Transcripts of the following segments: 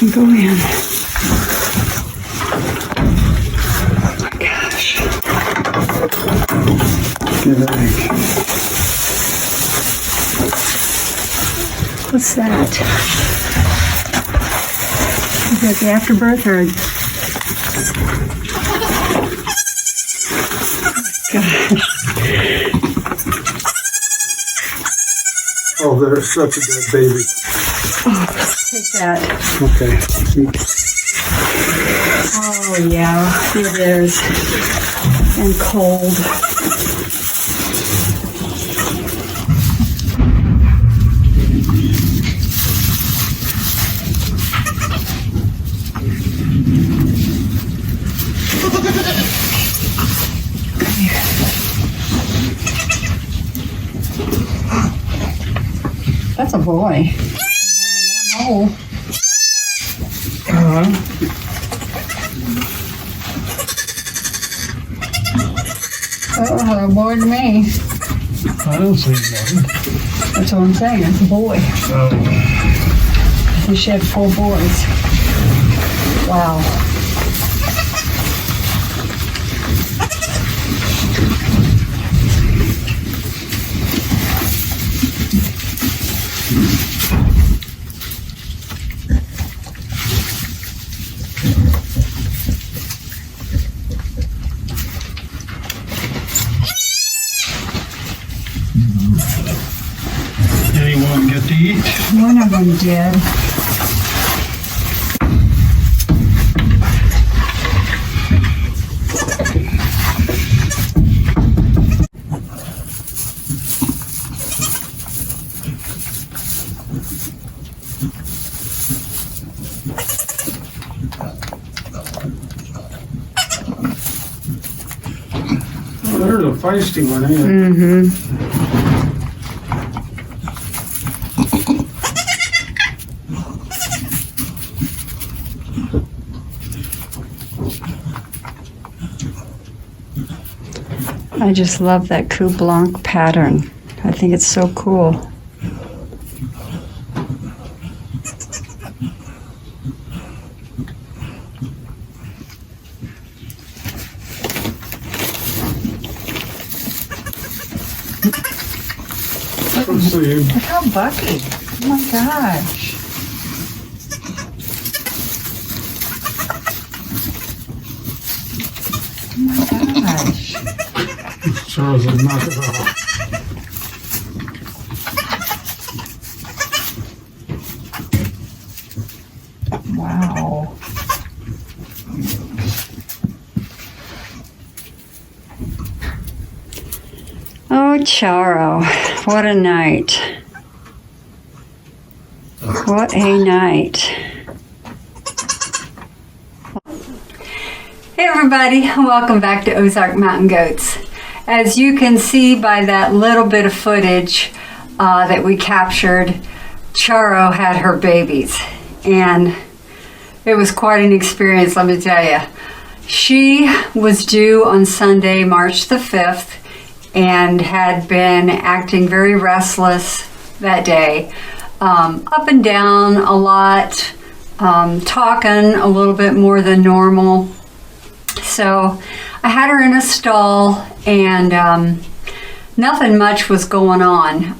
can go in. Oh my gosh. Good egg. What's that? Is that the afterbirth or? Oh, there's such a good baby. Oh, take that. Okay. Oh yeah, it is. And cold. That's a boy. Oh. Oh, a boy to me. I don't see nothing. That's what I'm saying. It's a boy. Oh. We should have 4 boys. Wow. Anyone get to eat? One of them did. Oh, there's a feisty one, ain't it? Mm-hmm. I just love that Coup Blanc pattern. I think it's so cool. Let's see. Look how bucky. Oh my gosh. Oh my gosh. Charles will knock it off. Wow. Oh, Charo. What a night. What a night. Hey everybody, welcome back to Ozark Mountain Goats. As you can see by that little bit of footage that we captured, Charo had her babies, and it was quite an experience, let me tell you. She was due on Sunday, March the 5th, and had been acting very restless that day. Up and down a lot, talking a little bit more than normal. So I had her in a stall, and nothing much was going on.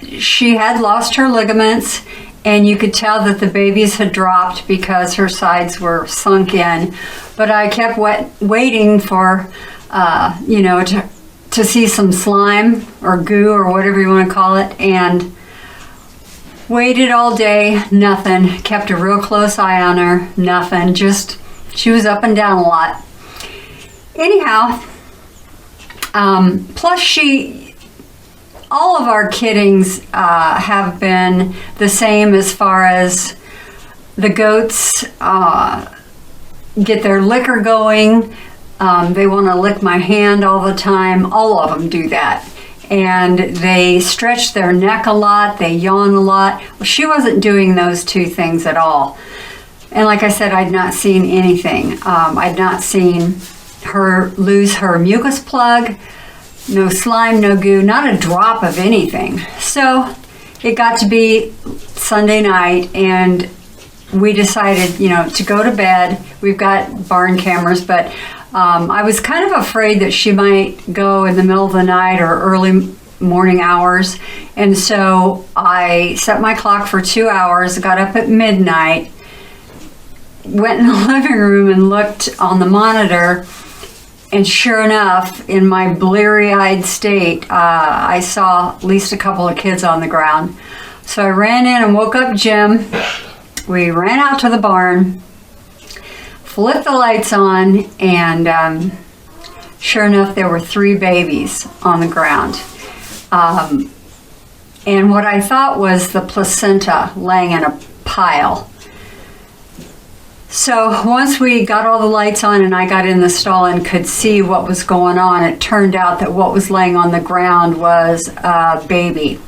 She had lost her ligaments, and you could tell that the babies had dropped because her sides were sunk in. But I kept waiting for, to see some slime or goo or whatever you want to call it, and waited all day, nothing. Kept a real close eye on her, nothing. Just, she was up and down a lot. Anyhow, plus all of our kiddings have been the same as far as the goats get their liquor going. They want to lick my hand all the time. All of them do that. And they stretch their neck a lot. They yawn a lot. Well, she wasn't doing those two things at all. And like I said, I'd not seen anything. I'd not seen her lose her mucus plug. No slime, no goo, not a drop of anything. So it got to be Sunday night, and we decided, to go to bed. We've got barn cameras, but I was kind of afraid that she might go in the middle of the night or early morning hours. And so I set my clock for 2 hours, got up at midnight, went in the living room and looked on the monitor. And sure enough, in my bleary-eyed state, I saw at least a couple of kids on the ground. So I ran in and woke up Jim. We ran out to the barn, flipped the lights on, and sure enough, there were 3 babies on the ground. And what I thought was the placenta laying in a pile. So once we got all the lights on and I got in the stall and could see what was going on, it turned out that what was laying on the ground was a baby.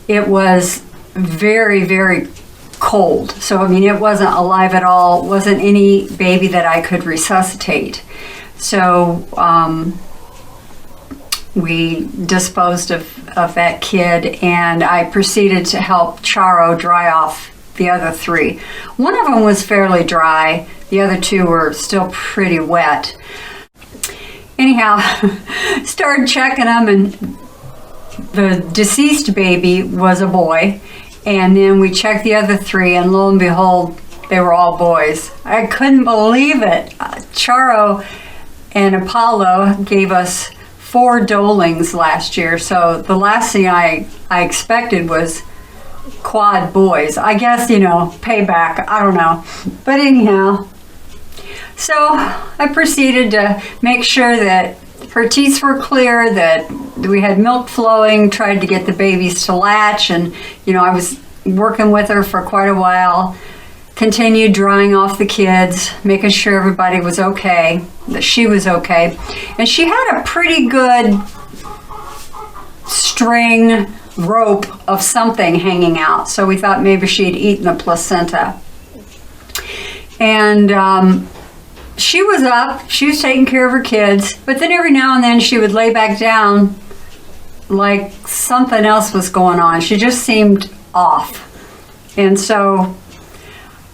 It was very, very cold. So, it wasn't alive at all. It wasn't any baby that I could resuscitate. So we disposed of that kid, and I proceeded to help Charo dry off the other 3. One of them was fairly dry. The other 2 were still pretty wet. Anyhow, started checking them, and the deceased baby was a boy. And then we checked the other 3, and lo and behold, they were all boys. I couldn't believe it. Charo and Apollo gave us 4 dolings last year, so the last thing I expected was quad boys. I guess, payback, I don't know. But anyhow, so I proceeded to make sure that her teats were clear, that we had milk flowing, tried to get the babies to latch, and I was working with her for quite a while, continued drying off the kids, making sure everybody was okay, that she was okay. And she had a pretty good string rope of something hanging out, so we thought maybe she had eaten the placenta. And she was up, she was taking care of her kids, but then every now and then she would lay back down like something else was going on. She just seemed off. And so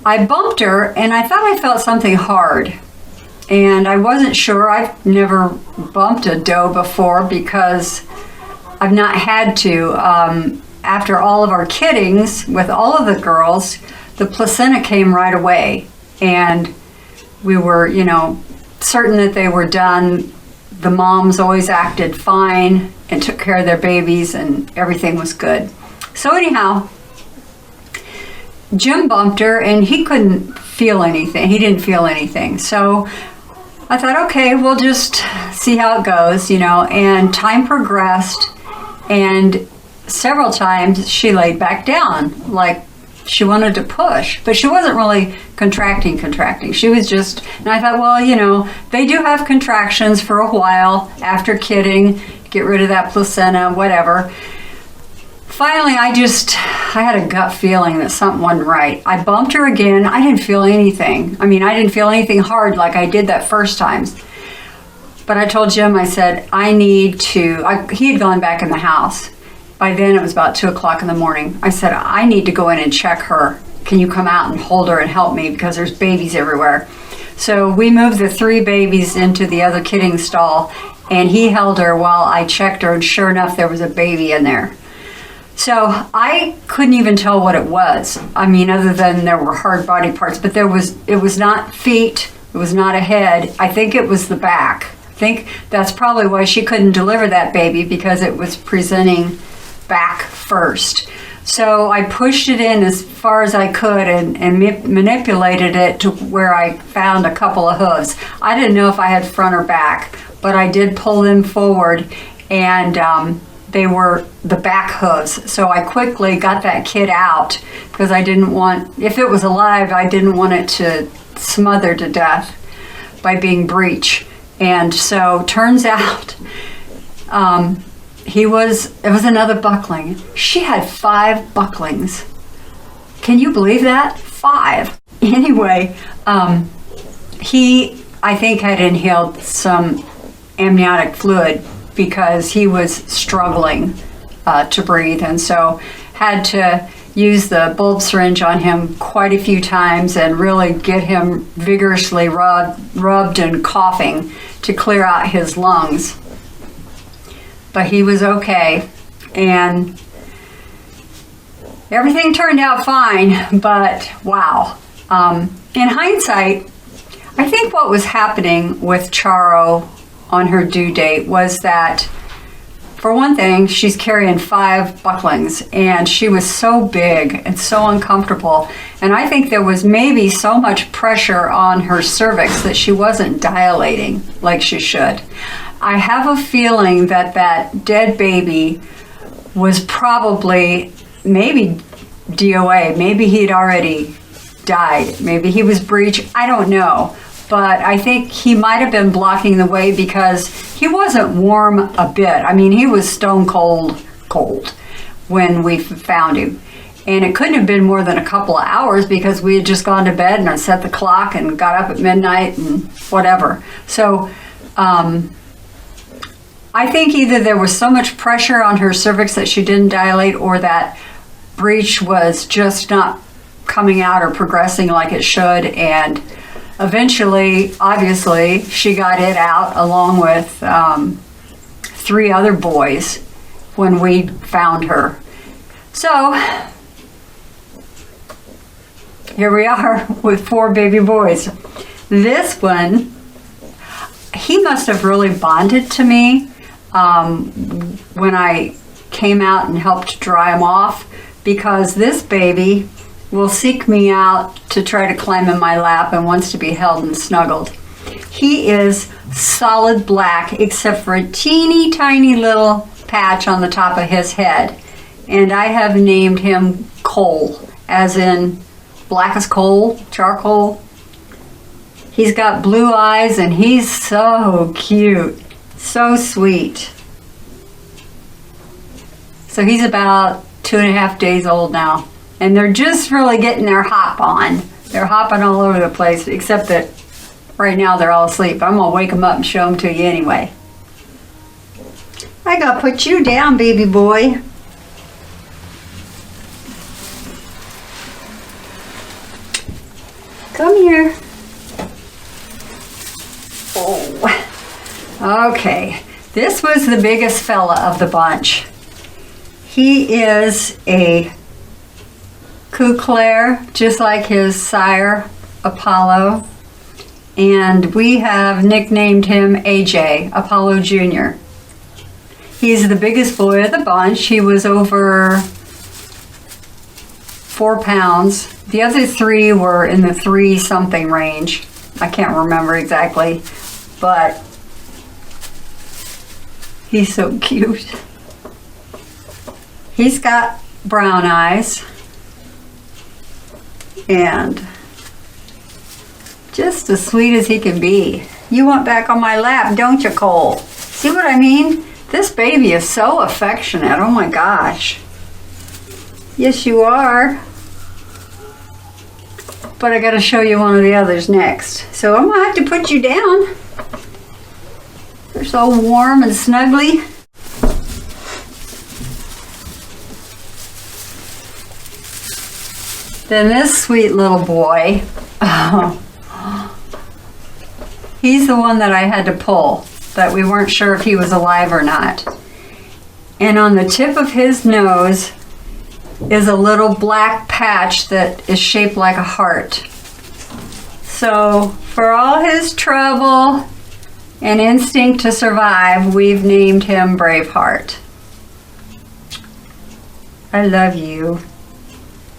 I bumped her, and I thought I felt something hard. And I wasn't sure. I've never bumped a doe before because I've not had to. After all of our kiddings with all of the girls, the placenta came right away. And we were, certain that they were done. The moms always acted fine and took care of their babies, and everything was good. So anyhow, Jim bumped her, and he couldn't feel anything. He didn't feel anything. So I thought, okay, we'll just see how it goes, and time progressed, and several times she laid back down, like she wanted to push, but she wasn't really contracting. She was just, and I thought, well, they do have contractions for a while after kidding, get rid of that placenta, whatever. Finally, I had a gut feeling that something wasn't right. I bumped her again. I didn't feel anything. I didn't feel anything hard like I did that first time. But I told Jim, I said, he had gone back in the house. By then, it was about 2 o'clock in the morning. I said, I need to go in and check her. Can you come out and hold her and help me, because there's babies everywhere. So we moved the 3 babies into the other kidding stall, and he held her while I checked her, and sure enough, there was a baby in there. So I couldn't even tell what it was. Other than there were hard body parts, but it was not feet, it was not a head. I think it was the back. I think that's probably why she couldn't deliver that baby, because it was presenting back first. So I pushed it in as far as I could and manipulated it to where I found a couple of hooves. I didn't know if I had front or back, but I did pull them forward, and they were the back hooves. So I quickly got that kid out, because I didn't want, if it was alive, I didn't want it to smother to death by being breech. And so turns out it was another buckling. She had 5 bucklings. Can you believe that? 5. Anyway, he, I think, had inhaled some amniotic fluid because he was struggling to breathe, and so had to use the bulb syringe on him quite a few times and really get him vigorously rubbed and coughing to clear out his lungs. But he was okay, and everything turned out fine, but wow. In hindsight, I think what was happening with Charo on her due date was that, for one thing, she's carrying 5 bucklings, and she was so big and so uncomfortable. And I think there was maybe so much pressure on her cervix that she wasn't dilating like she should. I have a feeling that that dead baby was probably maybe DOA. Maybe he'd already died. Maybe he was breech. I don't know. But I think he might have been blocking the way because he wasn't warm a bit. I mean, he was stone cold when we found him. And it couldn't have been more than a couple of hours because we had just gone to bed and I set the clock and got up at midnight and whatever. So I think either there was so much pressure on her cervix that she didn't dilate, or that breech was just not coming out or progressing like it should. And eventually, obviously, she got it out along with 3 other boys when we found her. So here we are with 4 baby boys. This one, he must have really bonded to me when I came out and helped dry him off, because this baby will seek me out to try to climb in my lap and wants to be held and snuggled. He is solid black except for a teeny tiny little patch on the top of his head. And I have named him Coal, as in black as coal, charcoal. He's got blue eyes and he's so cute, so sweet. So he's about 2.5 days old now. And they're just really getting their hop on. They're hopping all over the place, except that right now they're all asleep. I'm gonna wake them up and show them to you anyway. I gotta put you down, baby boy. Come here. Oh. Okay, this was the biggest fella of the bunch. He is a Coup Claire, just like his sire, Apollo. And we have nicknamed him AJ, Apollo Jr. He's the biggest boy of the bunch. He was over 4 pounds. The other 3 were in the 3-something range. I can't remember exactly, but he's so cute. He's got brown eyes and just as sweet as he can be. You want back on my lap, don't you, Cole? See what I mean? This baby is so affectionate. Oh my gosh. Yes, you are. But I gotta show you one of the others next. So I'm gonna have to put you down. They're so warm and snuggly. Then this sweet little boy, he's the one that I had to pull, that we weren't sure if he was alive or not. And on the tip of his nose is a little black patch that is shaped like a heart. So for all his trouble and instinct to survive, we've named him Braveheart. I love you.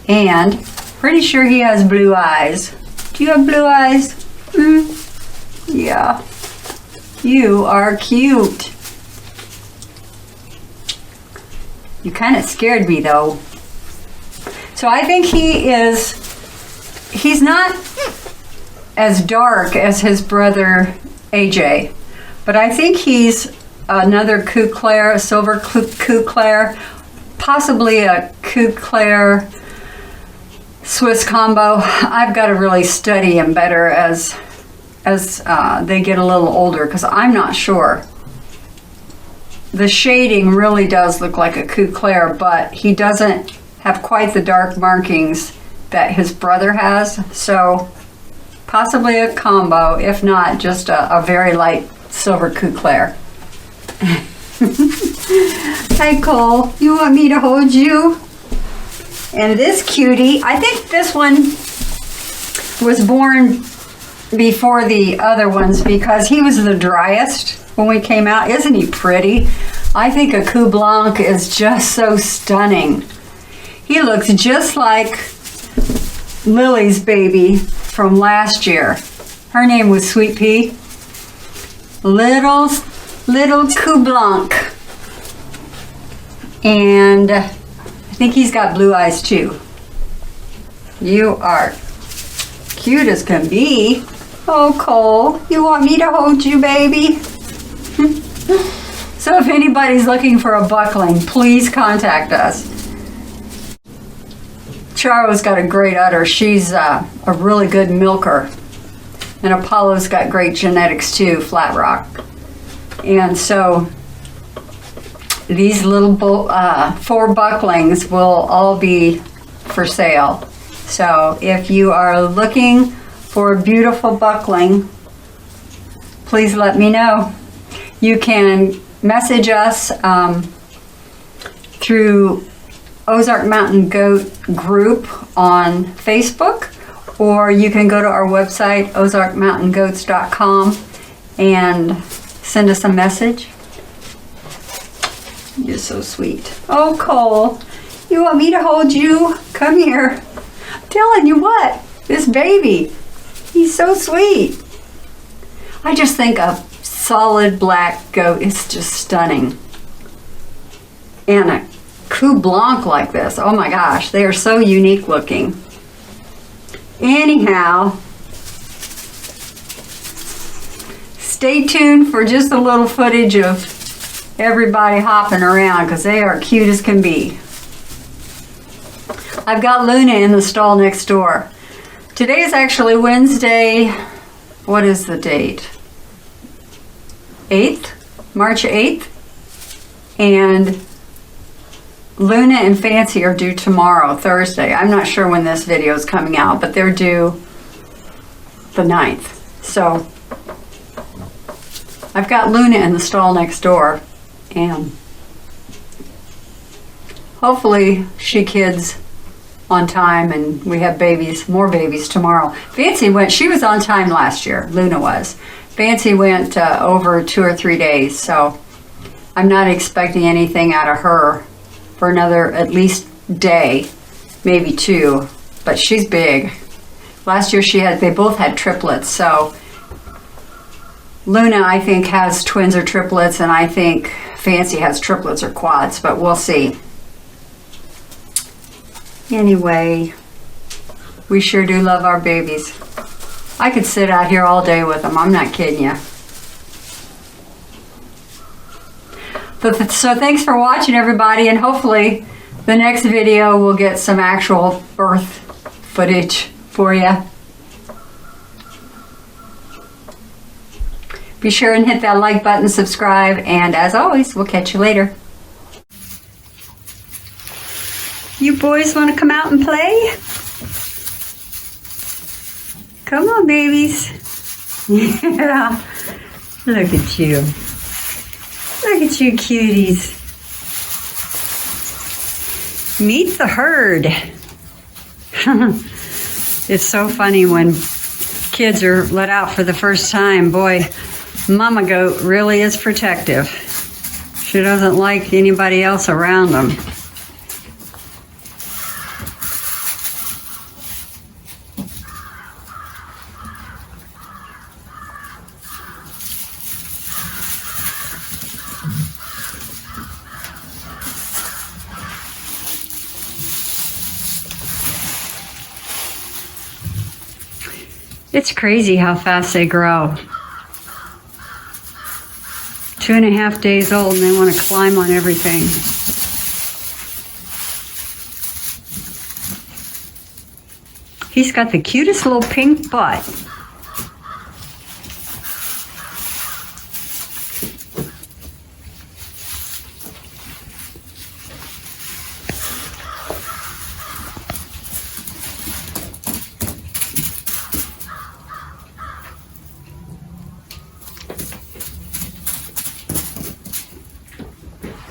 And pretty sure he has blue eyes. Do you have blue eyes? Yeah. You are cute. You kind of scared me though. So I think he's not as dark as his brother AJ, but I think he's another Coup Claire, a silver Coup Claire, possibly a Coup Claire Swiss combo. I've got to really study him better as they get a little older, because I'm not sure. The shading really does look like a Coup Claire, but he doesn't have quite the dark markings that his brother has. So possibly a combo, if not just a very light silver Coup Claire. Hi Cole, you want me to hold you? And this cutie, I think this one was born before the other ones because he was the driest when we came out. Isn't he pretty? I think a Coup Blanc is just so stunning. He looks just like Lily's baby from last year. Her name was Sweet Pea. Little Coup Blanc. And I think he's got blue eyes too. You are cute as can be. Oh, Cole, you want me to hold you, baby? So if anybody's looking for a buckling, please contact us. Charo's got a great udder. She's a really good milker. And Apollo's got great genetics too, Flat Rock. And so these little 4 bucklings will all be for sale. So if you are looking for a beautiful buckling, please let me know. You can message us through Ozark Mountain Goat group on Facebook, or you can go to our website, ozarkmountaingoats.com, and send us a message. You're so sweet. Oh, Cole, you want me to hold you? Come here. I'm telling you what, this baby, he's so sweet. I just think a solid black goat is just stunning. And a Coup Blanc like this, oh my gosh, they are so unique looking. Anyhow, stay tuned for just a little footage of everybody hopping around because they are cute as can be. I've got Luna in the stall next door. Today is actually Wednesday. What is the date? 8th? March 8th? And Luna and Fancy are due tomorrow, Thursday. I'm not sure when this video is coming out, but they're due the 9th. So I've got Luna in the stall next door, and hopefully she kids on time and we have babies, more babies tomorrow. Fancy went, she was on time last year, Luna was. Fancy went over 2 or 3 days, so I'm not expecting anything out of her for another at least day, maybe 2, but she's big. Last year they both had triplets, so Luna I think has twins or triplets, and I think Fancy has triplets or quads, but we'll see. Anyway, we sure do love our babies. I could sit out here all day with them, I'm not kidding you. So thanks for watching, everybody, and hopefully the next video will get some actual birth footage for you. Be sure and hit that like button, subscribe, and as always, we'll catch you later. You boys want to come out and play? Come on, babies. Yeah. Look at you. Look at you cuties. Meet the herd. It's so funny when kids are let out for the first time. Boy, Mama Goat really is protective. She doesn't like anybody else around them. It's crazy how fast they grow. 2.5 days old and they want to climb on everything. He's got the cutest little pink butt.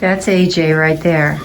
That's AJ right there.